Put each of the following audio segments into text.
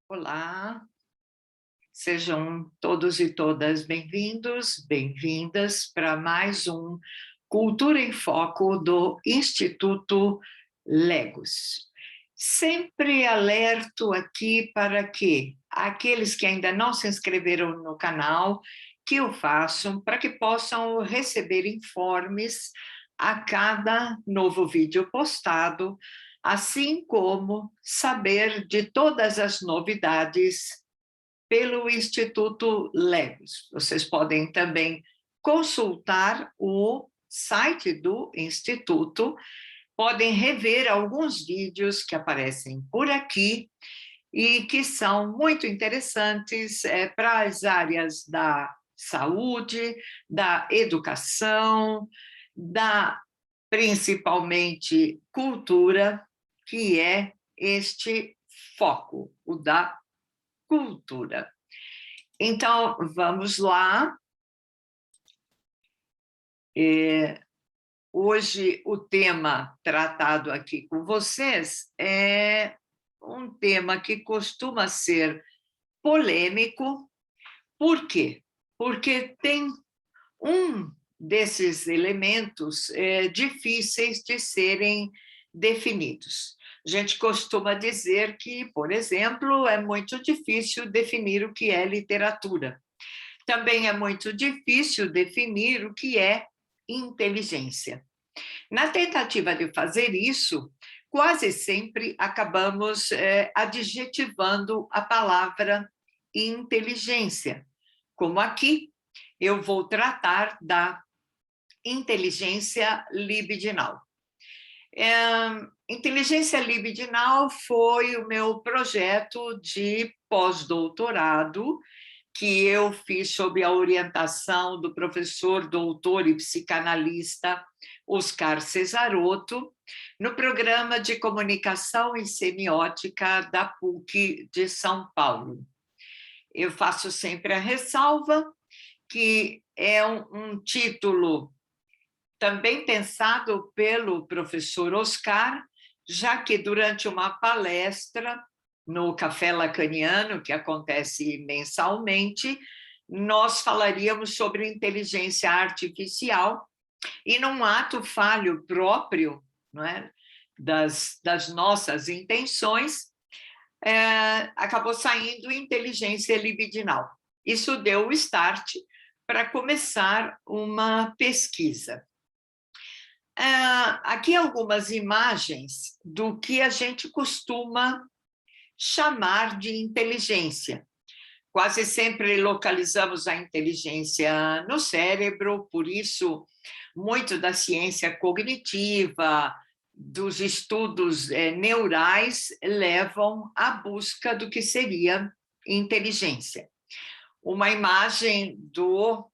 Olá, sejam todos e todas bem-vindos, bem-vindas para mais um Cultura em Foco do Instituto Legos. Sempre alerto aqui para que aqueles que ainda não se inscreveram no canal, que o façam para que possam receber informes a cada novo vídeo postado, assim como saber de todas as novidades pelo Instituto Legos. Vocês podem também consultar o site do Instituto, podem rever alguns vídeos que aparecem por aqui e que são muito interessantes para as áreas da saúde, da educação, da principalmente cultura, que é este foco, o da cultura. Então, vamos lá. Hoje, o tema tratado aqui com vocês é um tema que costuma ser polêmico. Por quê? Porque tem um desses elementos difíceis de serem definidos. A gente costuma dizer que, por exemplo, é muito difícil definir o que é literatura. Também é muito difícil definir o que é inteligência. Na tentativa de fazer isso, quase sempre acabamos adjetivando a palavra inteligência, como aqui eu vou tratar da inteligência libidinal. Inteligência libidinal foi o meu projeto de pós-doutorado, que eu fiz sob a orientação do professor, doutor e psicanalista Oscar Cesarotto, no programa de comunicação e semiótica da PUC de São Paulo. Eu faço sempre a ressalva que é um título também pensado pelo professor Oscar, já que durante uma palestra no Café Lacaniano, que acontece mensalmente, nós falaríamos sobre inteligência artificial e num ato falho próprio, não é, das nossas intenções, acabou saindo inteligência libidinal. Isso deu o start para começar uma pesquisa. Aqui algumas imagens do que a gente costuma chamar de inteligência. Quase sempre localizamos a inteligência no cérebro, por isso, muito da ciência cognitiva, dos estudos neurais, levam à busca do que seria inteligência. Uma imagem do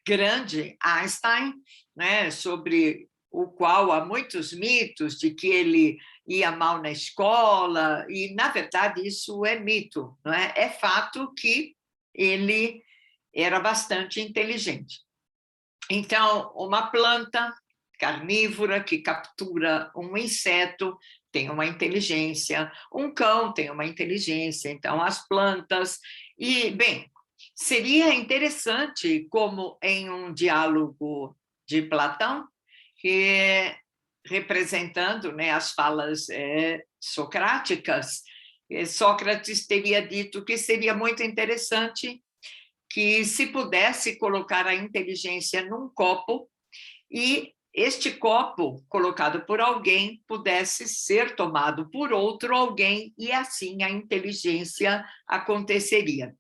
grande Einstein, né, sobre o qual há muitos mitos de que ele ia mal na escola, e, na verdade, isso é mito, não é? É fato que ele era bastante inteligente. Então, uma planta carnívora que captura um inseto tem uma inteligência, um cão tem uma inteligência, então as plantas... E, bem, seria interessante, como em um diálogo de Platão, que, representando, né, as falas socráticas, Sócrates teria dito que seria muito interessante que se pudesse colocar a inteligência num copo e este copo, colocado por alguém, pudesse ser tomado por outro alguém e assim a inteligência aconteceria.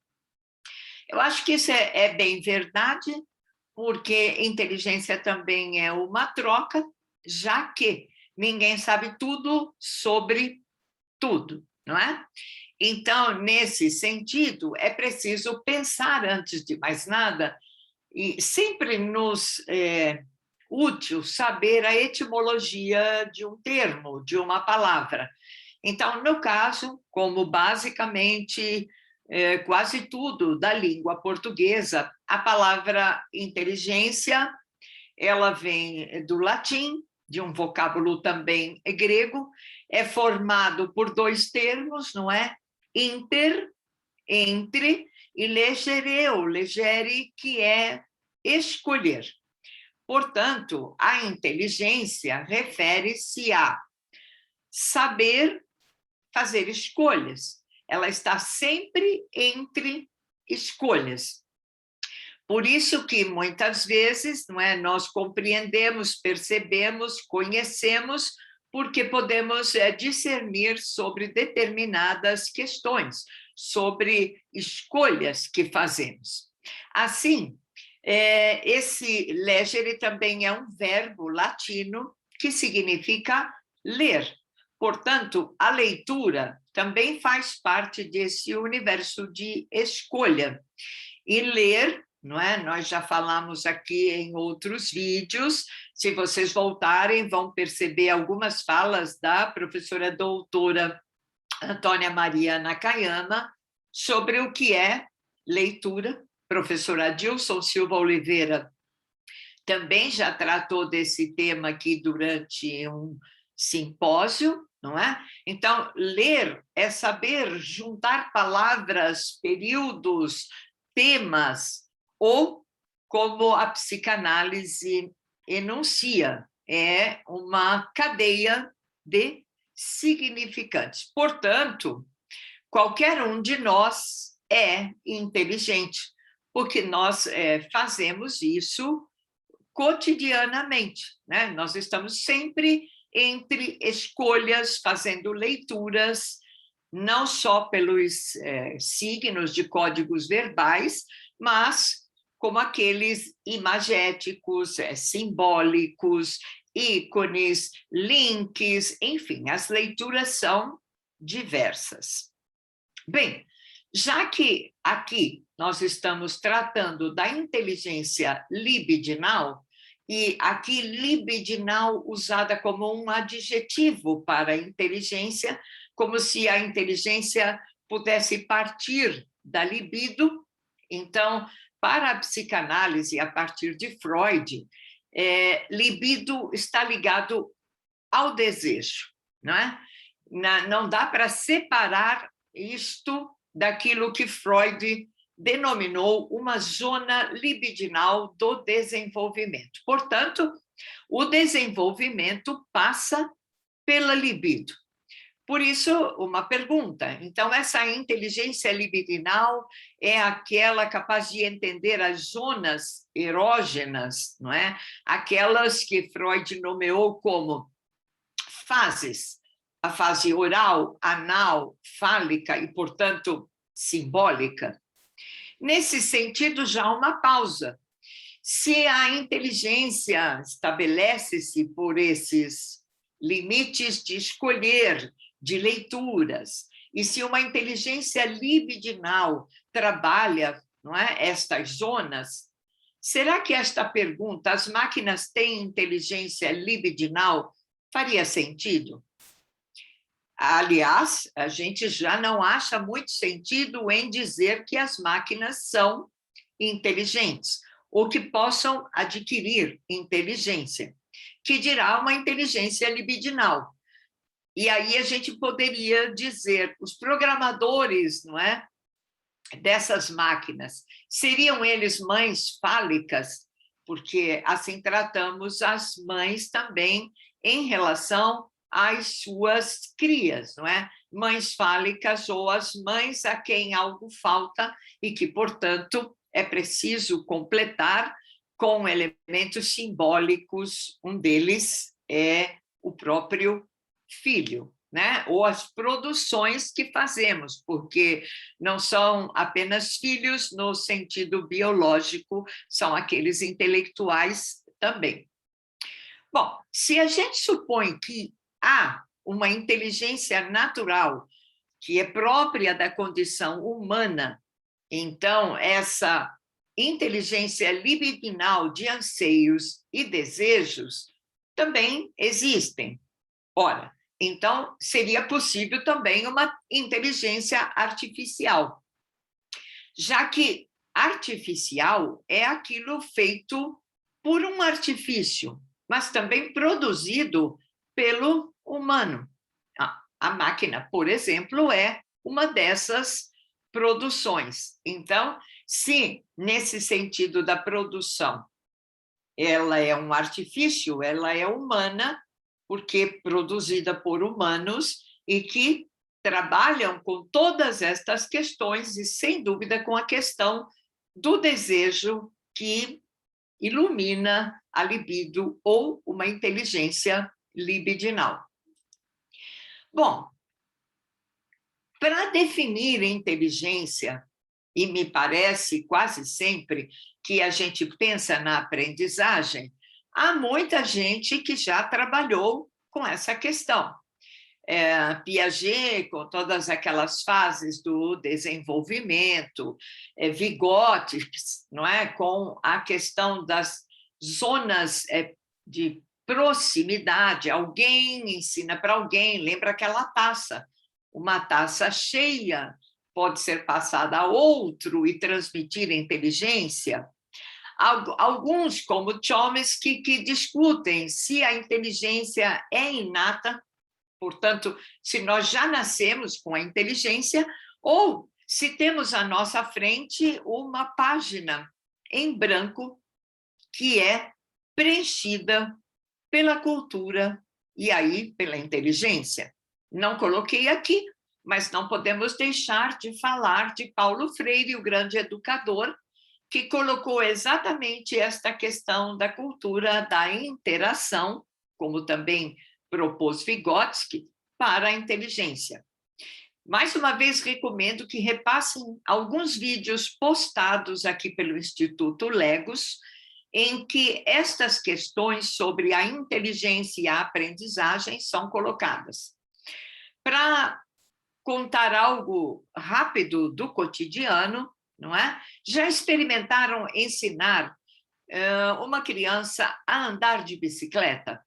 Eu acho que isso é bem verdade, porque inteligência também é uma troca, já que ninguém sabe tudo sobre tudo, não é? Então, nesse sentido, é preciso pensar antes de mais nada, e sempre nos útil saber a etimologia de um termo, de uma palavra. Então, no caso, como basicamente quase tudo da língua portuguesa, a palavra inteligência, ela vem do latim, de um vocábulo também grego, é formado por dois termos, não é? inter, entre, e legere, ou legere, que é escolher. Portanto, a inteligência refere-se a saber fazer escolhas. Ela está sempre entre escolhas. Por isso que, muitas vezes, não é, nós compreendemos, percebemos, conhecemos, porque podemos discernir sobre determinadas questões, sobre escolhas que fazemos. Assim, esse legere também é um verbo latino que significa ler. Portanto, a leitura também faz parte desse universo de escolha. E ler, não é? Nós já falamos aqui em outros vídeos, se vocês voltarem, vão perceber algumas falas da professora doutora Antônia Maria Nakayama sobre o que é leitura. Professora Adilson Silva Oliveira também já tratou desse tema aqui durante um simpósio, não é? Então, ler é saber juntar palavras, períodos, temas, ou, como a psicanálise enuncia, é uma cadeia de significantes. Portanto, qualquer um de nós é inteligente, porque nós fazemos isso cotidianamente, né? Nós estamos sempre entre escolhas, fazendo leituras, não só pelos signos de códigos verbais, mas como aqueles imagéticos, simbólicos, ícones, links, enfim, as leituras são diversas. Bem, já que aqui nós estamos tratando da inteligência libidinal, e aqui libidinal usada como um adjetivo para a inteligência, como se a inteligência pudesse partir da libido. Então, para a psicanálise, a partir de Freud, libido está ligado ao desejo, não é? Não dá para separar isto daquilo que Freud denominou uma zona libidinal do desenvolvimento. Portanto, o desenvolvimento passa pela libido. Por isso, uma pergunta. Então, essa inteligência libidinal é aquela capaz de entender as zonas erógenas, não é? Aquelas que Freud nomeou como fases. A fase oral, anal, fálica e, portanto, simbólica. Nesse sentido, já há uma pausa. Se a inteligência estabelece-se por esses limites de escolher, de leituras, e se uma inteligência libidinal trabalha, não é, estas zonas, será que esta pergunta, as máquinas têm inteligência libidinal, faria sentido? Aliás, a gente já não acha muito sentido em dizer que as máquinas são inteligentes, ou que possam adquirir inteligência, que dirá uma inteligência libidinal. E aí a gente poderia dizer, os programadores, não é, dessas máquinas, seriam eles mães fálicas? Porque assim tratamos as mães também em relação às suas crias, não é? Mães fálicas ou as mães a quem algo falta e que, portanto, é preciso completar com elementos simbólicos. Um deles é o próprio filho, né? Ou as produções que fazemos, porque não são apenas filhos no sentido biológico, são aqueles intelectuais também. Bom, se a gente supõe que há uma inteligência natural que é própria da condição humana, então essa inteligência libidinal de anseios e desejos também existem. Ora, então seria possível também uma inteligência artificial, já que artificial é aquilo feito por um artifício, mas também produzido pelo humano. A máquina, por exemplo, é uma dessas produções. Então, se nesse sentido da produção ela é um artifício, ela é humana, porque produzida por humanos e que trabalham com todas estas questões e, sem dúvida, com a questão do desejo que ilumina a libido ou uma inteligência libidinal. Bom, para definir inteligência, e me parece quase sempre que a gente pensa na aprendizagem, há muita gente que já trabalhou com essa questão. Piaget, com todas aquelas fases do desenvolvimento, Vygotsky, não é? Com a questão das zonas de proximidade, alguém ensina para alguém, lembra aquela taça, uma taça cheia pode ser passada a outro e transmitir inteligência. Alguns, como Chomsky, que discutem se a inteligência é inata, portanto, se nós já nascemos com a inteligência, ou se temos à nossa frente uma página em branco que é preenchida pela cultura e aí pela inteligência. Não coloquei aqui, mas não podemos deixar de falar de Paulo Freire, o grande educador, que colocou exatamente esta questão da cultura da interação, como também propôs Vygotsky, para a inteligência. Mais uma vez, recomendo que repassem alguns vídeos postados aqui pelo Instituto Legos, em que estas questões sobre a inteligência e a aprendizagem são colocadas. Para contar algo rápido do cotidiano, não é? Já experimentaram ensinar uma criança a andar de bicicleta?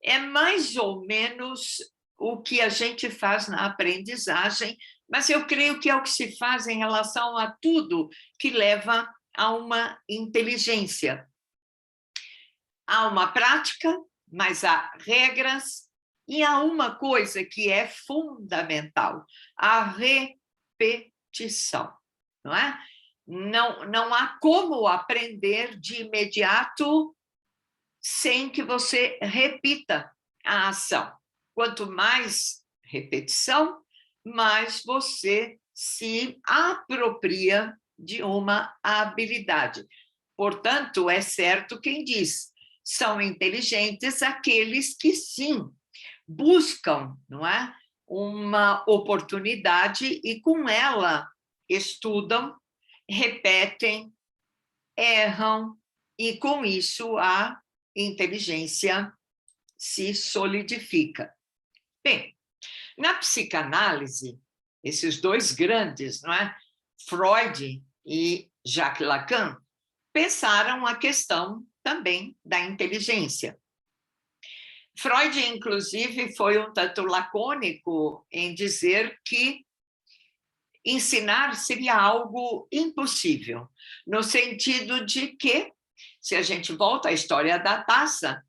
É mais ou menos o que a gente faz na aprendizagem, mas eu creio que é o que se faz em relação a tudo que leva a uma inteligência. Há uma prática, mas há regras, e há uma coisa que é fundamental, a repetição, não é? Não há como aprender de imediato sem que você repita a ação. Quanto mais repetição, mais você se apropria de uma habilidade. Portanto, é certo quem diz, são inteligentes aqueles que sim buscam, não é, uma oportunidade e com ela estudam, repetem, erram e com isso a inteligência se solidifica. Bem, na psicanálise, esses dois grandes, não é, Freud e Jacques Lacan, pensaram a questão também da inteligência. Freud, inclusive, foi um tanto lacônico em dizer que ensinar seria algo impossível, no sentido de que, se a gente volta à história da taça,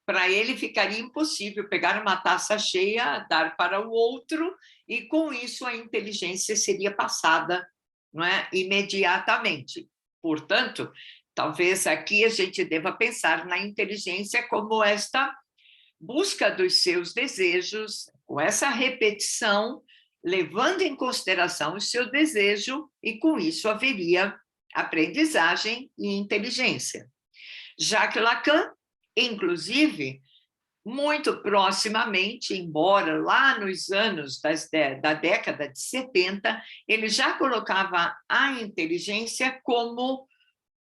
para ele ficaria impossível pegar uma taça cheia, dar para o outro, e com isso a inteligência seria passada, não é, imediatamente. Portanto, talvez aqui a gente deva pensar na inteligência como esta busca dos seus desejos, com essa repetição, levando em consideração o seu desejo, e com isso haveria aprendizagem e inteligência. Jacques Lacan, inclusive, muito proximamente, embora lá nos anos da década de 70, ele já colocava a inteligência como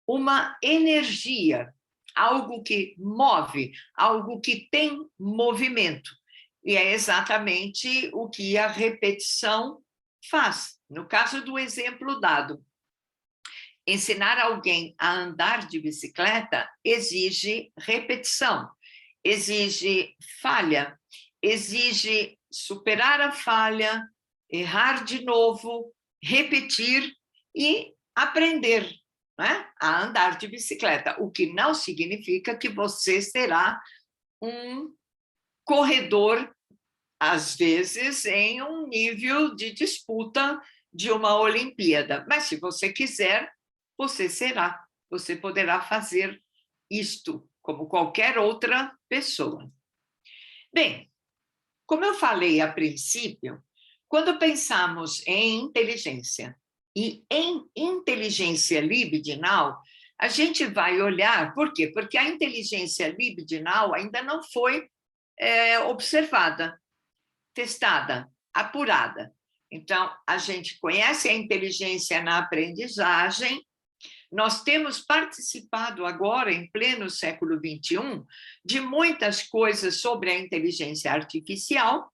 uma energia, algo que move, algo que tem movimento. E é exatamente o que a repetição faz. No caso do exemplo dado, ensinar alguém a andar de bicicleta exige repetição, exige falha, exige superar a falha, errar de novo, repetir e aprender, né, a andar de bicicleta, o que não significa que você será um corredor às vezes em um nível de disputa de uma Olimpíada. Mas se você quiser, você será, você poderá fazer isto como qualquer outra pessoa. Bem, como eu falei a princípio, quando pensamos em inteligência e em inteligência libidinal, a gente vai olhar, por quê? Porque a inteligência libidinal ainda não foi observada, testada, apurada. Então, a gente conhece a inteligência na aprendizagem, nós temos participado agora, em pleno século XXI, de muitas coisas sobre a inteligência artificial.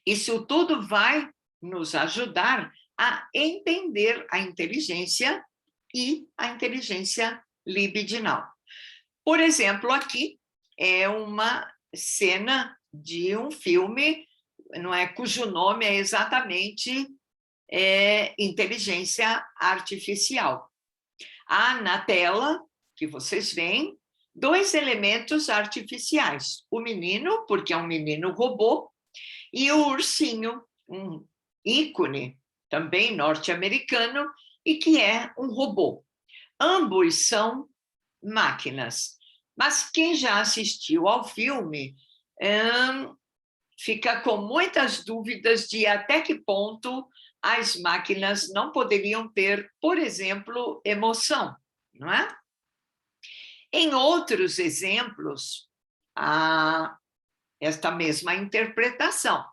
Isso tudo vai nos ajudar a entender a inteligência e a inteligência libidinal. Por exemplo, aqui é uma cena de um filme, não é, cujo nome é exatamente inteligência artificial. Há na tela, que vocês veem, dois elementos artificiais. O menino, porque é um menino robô, e o ursinho, um ícone também norte-americano, e que é um robô. Ambos são máquinas. Mas quem já assistiu ao filme fica com muitas dúvidas de até que ponto as máquinas não poderiam ter, por exemplo, emoção, não é? Em outros exemplos, há esta mesma interpretação.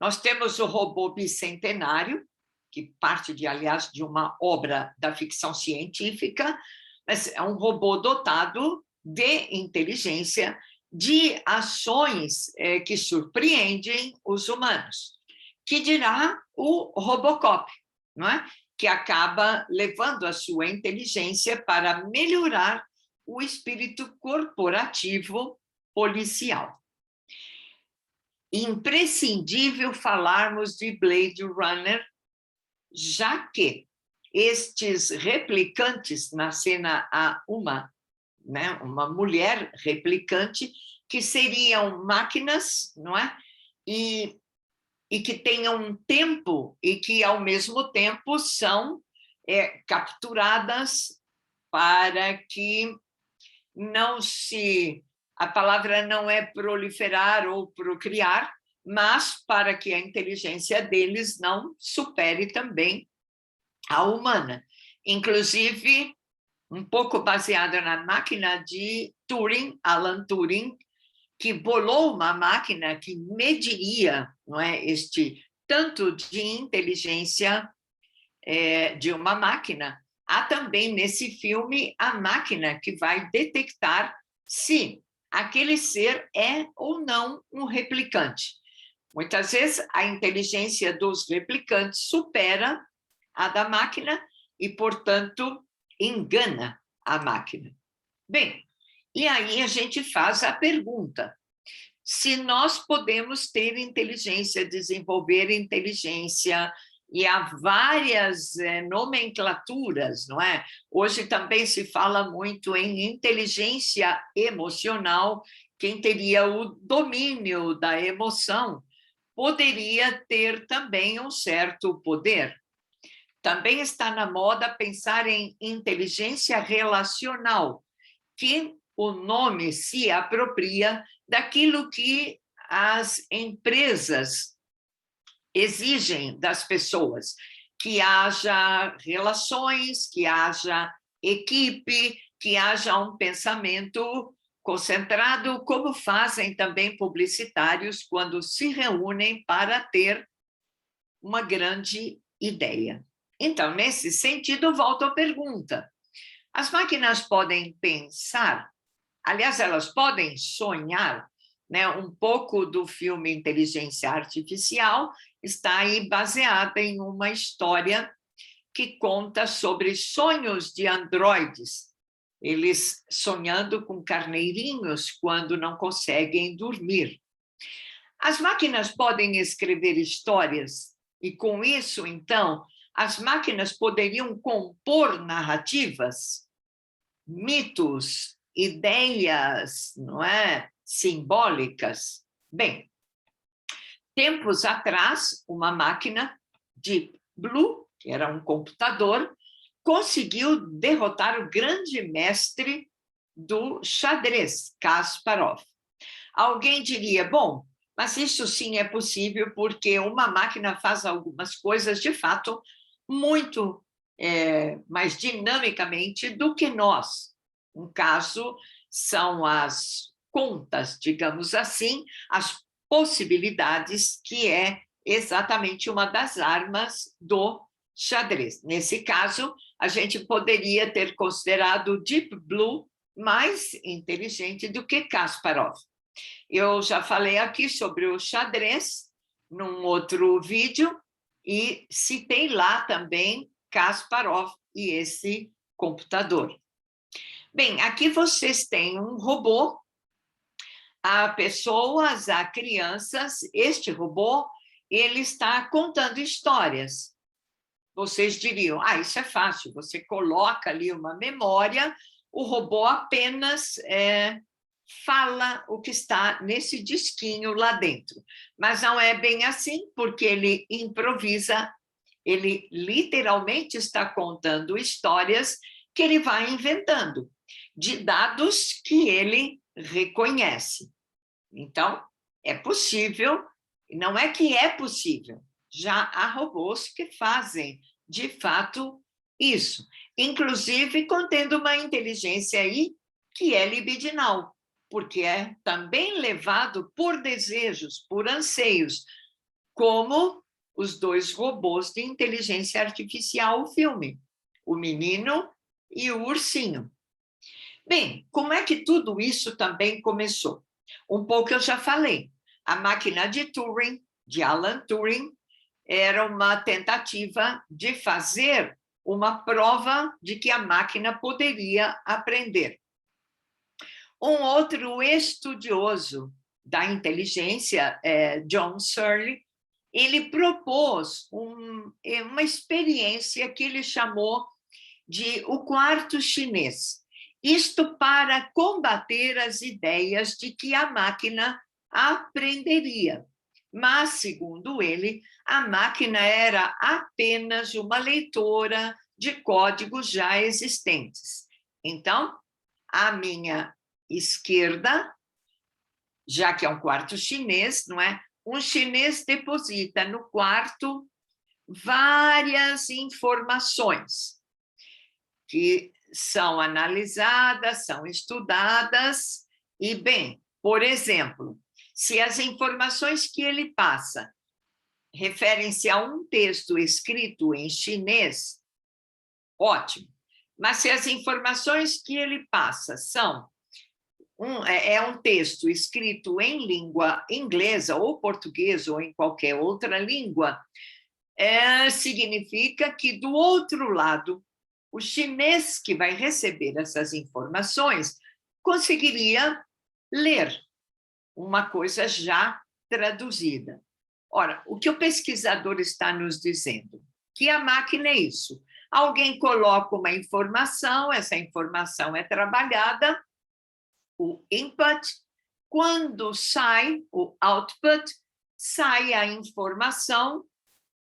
Nós temos o robô bicentenário, que parte, aliás, de uma obra da ficção científica, mas é um robô dotado de inteligência, de ações que surpreendem os humanos. Que dirá o Robocop, não é? Que acaba levando a sua inteligência para melhorar o espírito corporativo policial. Imprescindível falarmos de Blade Runner, já que estes replicantes, na cena há uma mulher replicante, que seriam máquinas, não é? E que tenham um tempo e que, ao mesmo tempo, são capturadas para que não se... A palavra não é proliferar ou procriar, mas para que a inteligência deles não supere também a humana. Inclusive, um pouco baseada na máquina de Turing, Alan Turing, que bolou uma máquina que mediria, não é, este tanto de inteligência de uma máquina. Há também nesse filme a máquina que vai detectar se aquele ser é ou não um replicante. Muitas vezes a inteligência dos replicantes supera a da máquina e, portanto, engana a máquina. Bem, e aí a gente faz a pergunta: se nós podemos ter inteligência, desenvolver inteligência, e há várias nomenclaturas, não é? Hoje também se fala muito em inteligência emocional. Quem teria o domínio da emoção poderia ter também um certo poder. Também está na moda pensar em inteligência relacional, que o nome se apropria daquilo que as empresas exigem das pessoas, que haja relações, que haja equipe, que haja um pensamento concentrado, como fazem também publicitários quando se reúnem para ter uma grande ideia. Então, nesse sentido, volto à pergunta: as máquinas podem pensar? Aliás, elas podem sonhar, né? Um pouco do filme Inteligência Artificial está aí baseada em uma história que conta sobre sonhos de androides, eles sonhando com carneirinhos quando não conseguem dormir. As máquinas podem escrever histórias e, com isso, então, as máquinas poderiam compor narrativas, mitos, ideias, não é, simbólicas. Bem, Tempos atrás, uma máquina Deep Blue, que era um computador, conseguiu derrotar o grande mestre do xadrez, Kasparov. Alguém diria, bom, mas isso sim é possível porque uma máquina faz algumas coisas, de fato, muito mais dinamicamente do que nós. Um caso são as contas, digamos assim, as possibilidades, que é exatamente uma das armas do xadrez. Nesse caso, a gente poderia ter considerado o Deep Blue mais inteligente do que Kasparov. Eu já falei aqui sobre o xadrez num outro vídeo e citei lá também Kasparov e esse computador. Bem, aqui vocês têm um robô, há pessoas, há crianças. Este robô, ele está contando histórias. Vocês diriam, isso é fácil, você coloca ali uma memória, o robô apenas fala o que está nesse disquinho lá dentro. Mas não é bem assim, porque ele improvisa, ele literalmente está contando histórias que ele vai inventando, de dados que ele reconhece. Então, é possível, não é que é possível, já há robôs que fazem, de fato, isso, inclusive contendo uma inteligência aí que é libidinal, porque é também levado por desejos, por anseios, como os dois robôs de inteligência artificial, o filme, o menino e o ursinho. Bem, como é que tudo isso também começou? Um pouco eu já falei. A máquina de Turing, de Alan Turing, era uma tentativa de fazer uma prova de que a máquina poderia aprender. Um outro estudioso da inteligência, John Searle, ele propôs uma experiência que ele chamou de o quarto chinês. Isto para combater as ideias de que a máquina aprenderia. Mas, segundo ele, a máquina era apenas uma leitora de códigos já existentes. Então, à minha esquerda, já que é um quarto chinês, não é? Um chinês deposita no quarto várias informações que são analisadas, são estudadas, e, bem, por exemplo, se as informações que ele passa referem-se a um texto escrito em chinês, ótimo. Mas se as informações que ele passa são um texto escrito em língua inglesa ou portuguesa ou em qualquer outra língua, significa que, do outro lado, o chinês que vai receber essas informações conseguiria ler uma coisa já traduzida. Ora, o que o pesquisador está nos dizendo? Que a máquina é isso. Alguém coloca uma informação, essa informação é trabalhada, o input, quando sai o output, sai a informação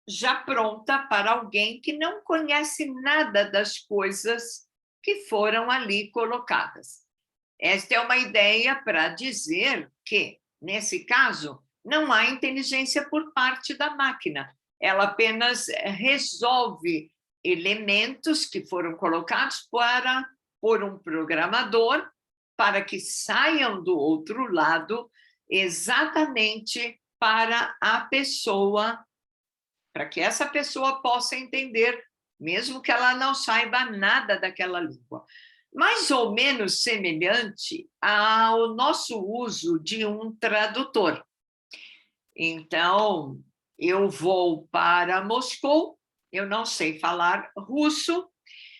já pronta para alguém que não conhece nada das coisas que foram ali colocadas. Esta é uma ideia para dizer que, nesse caso, não há inteligência por parte da máquina. Ela apenas resolve elementos que foram colocados por um programador para que saiam do outro lado exatamente para a pessoa, para que essa pessoa possa entender, mesmo que ela não saiba nada daquela língua. Mais ou menos semelhante ao nosso uso de um tradutor. Então, eu vou para Moscou, eu não sei falar russo,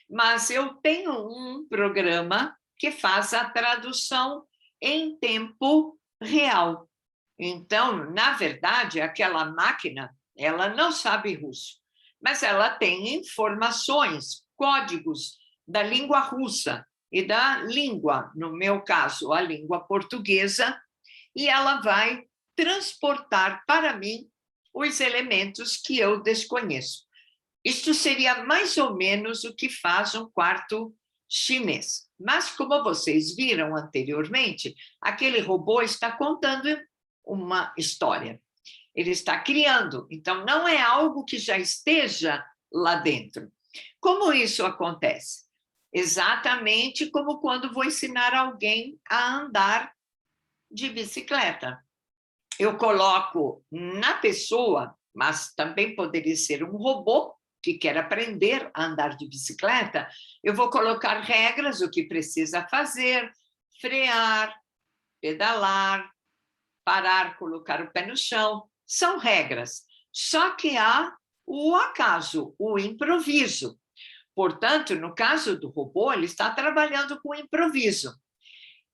mas eu tenho um programa que faz a tradução em tempo real. Então, na verdade, aquela máquina, ela não sabe russo, mas ela tem informações, códigos da língua russa e da língua, no meu caso, a língua portuguesa, e ela vai transportar para mim os elementos que eu desconheço. Isto seria mais ou menos o que faz um quarto chinês. Mas, como vocês viram anteriormente, aquele robô está contando uma história. Ele está criando, então não é algo que já esteja lá dentro. Como isso acontece? Exatamente como quando vou ensinar alguém a andar de bicicleta. Eu coloco na pessoa, mas também poderia ser um robô que quer aprender a andar de bicicleta, eu vou colocar regras, o que precisa fazer, frear, pedalar, parar, colocar o pé no chão, são regras. Só que há o acaso, o improviso. Portanto, no caso do robô, ele está trabalhando com improviso.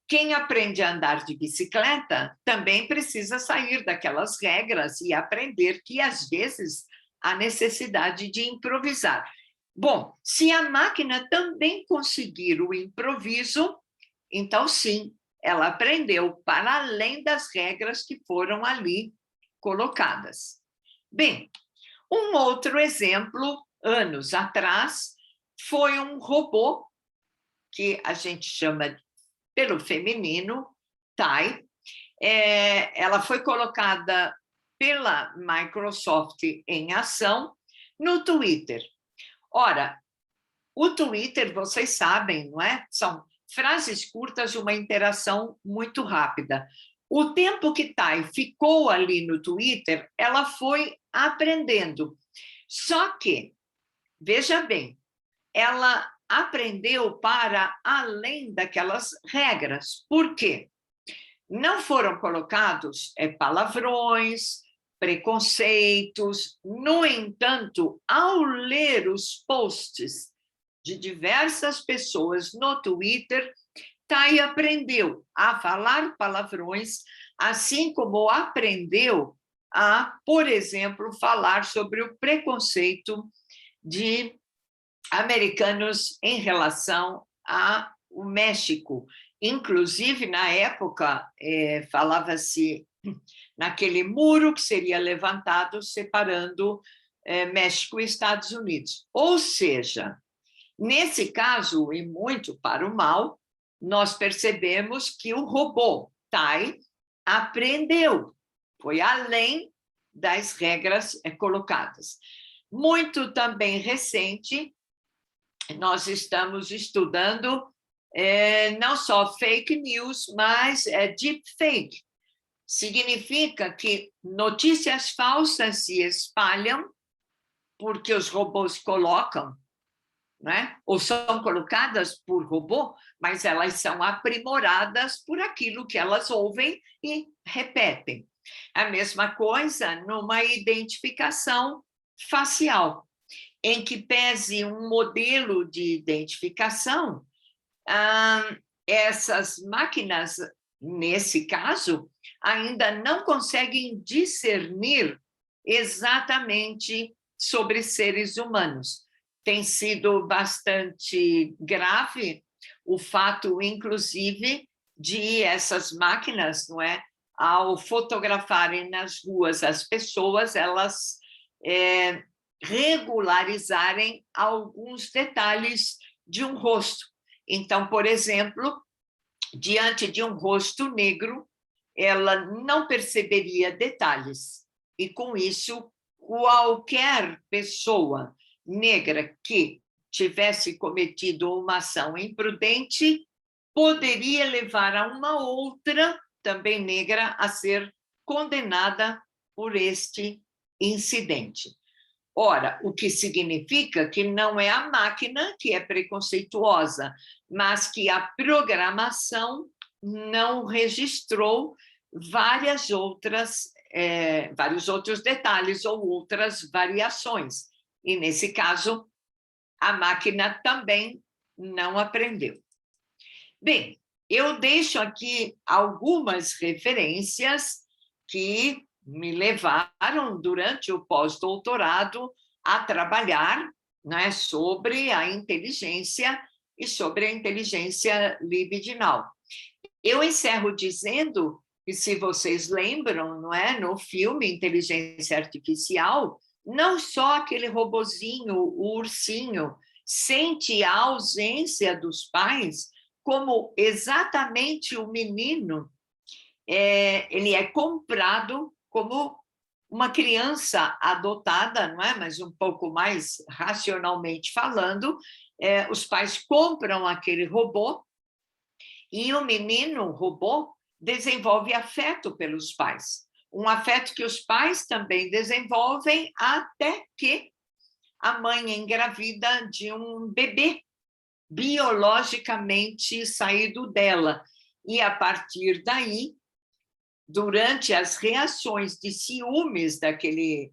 Quem aprende a andar de bicicleta também precisa sair daquelas regras e aprender que, às vezes, há necessidade de improvisar. Bom, se a máquina também conseguir o improviso, então, sim, ela aprendeu para além das regras que foram ali colocadas. Bem, um outro exemplo, anos atrás, foi um robô que a gente chama pelo feminino, Tai. Ela foi colocada pela Microsoft em ação no Twitter. Ora, o Twitter, vocês sabem, não é? São frases curtas de uma interação muito rápida. O tempo que Tai ficou ali no Twitter, ela foi aprendendo. Só que, veja bem, ela aprendeu para além daquelas regras. Por quê? Não foram colocados palavrões, preconceitos. No entanto, ao ler os posts de diversas pessoas no Twitter, Tai aprendeu a falar palavrões, assim como aprendeu a, por exemplo, falar sobre o preconceito de americanos em relação ao México. Inclusive, na época, falava-se naquele muro que seria levantado separando México e Estados Unidos. Ou seja, nesse caso, e muito para o mal, nós percebemos que o robô Tai aprendeu, foi além das regras colocadas. Muito também recente, nós estamos estudando não só fake news, mas deepfake. Significa que notícias falsas se espalham porque os robôs colocam, né? Ou são colocadas por robô, mas elas são aprimoradas por aquilo que elas ouvem e repetem. A mesma coisa numa identificação facial, em que pese um modelo de identificação, essas máquinas, nesse caso, ainda não conseguem discernir exatamente sobre seres humanos. Tem sido bastante grave o fato, inclusive, de essas máquinas, não é, ao fotografarem nas ruas as pessoas, elas regularizarem alguns detalhes de um rosto. Então, por exemplo, diante de um rosto negro, ela não perceberia detalhes. E, com isso, qualquer pessoa negra que tivesse cometido uma ação imprudente poderia levar a uma outra, também negra, a ser condenada por este incidente. Ora, o que significa que não é a máquina que é preconceituosa, mas que a programação não registrou vários outros detalhes ou outras variações. E, nesse caso, a máquina também não aprendeu. Bem, eu deixo aqui algumas referências que me levaram, durante o pós-doutorado, a trabalhar, né, sobre a inteligência e sobre a inteligência libidinal. Eu encerro dizendo, E se vocês lembram, não é? No filme Inteligência Artificial, não só aquele robozinho, o ursinho, sente a ausência dos pais, como exatamente o menino, ele é comprado como uma criança adotada, não é? Mas um pouco mais racionalmente falando, os pais compram aquele robô e o menino robô desenvolve afeto pelos pais. Um afeto que os pais também desenvolvem até que a mãe engravida de um bebê biologicamente saído dela. E a partir daí, durante as reações de ciúmes daquele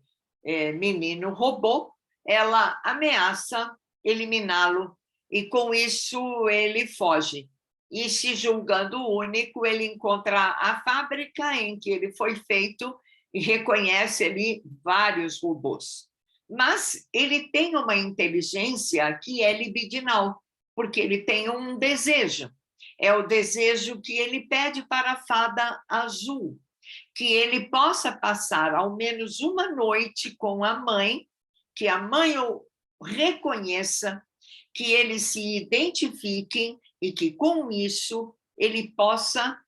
menino robô, ela ameaça eliminá-lo e com isso ele foge. E se julgando único, ele encontra a fábrica em que ele foi feito e reconhece ali vários robôs. Mas ele tem uma inteligência que é libidinal, porque ele tem um desejo. É o desejo que ele pede para a fada azul, que ele possa passar ao menos uma noite com a mãe, que a mãe o reconheça, que eles se identifiquem e que, com isso, ele possa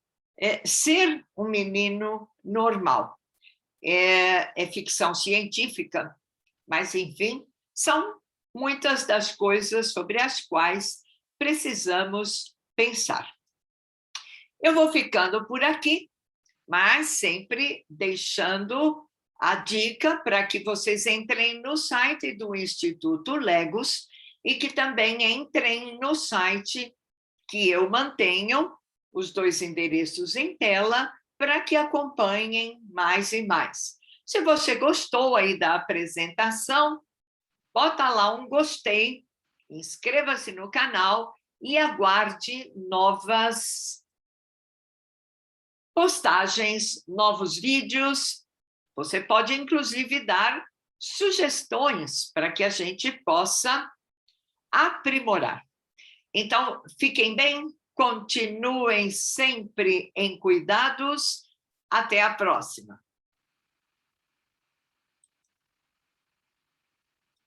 ser um menino normal. É ficção científica, mas, enfim, são muitas das coisas sobre as quais precisamos pensar. Eu vou ficando por aqui, mas sempre deixando a dica para que vocês entrem no site do Instituto Legos e que também entrem no site que eu mantenho, os 2 endereços em tela, para que acompanhem mais e mais. Se você gostou aí da apresentação, bota lá um gostei, inscreva-se no canal e aguarde novas postagens, novos vídeos. Você pode, inclusive, dar sugestões para que a gente possa aprimorar. Então, fiquem bem, continuem sempre em cuidados. Até a próxima.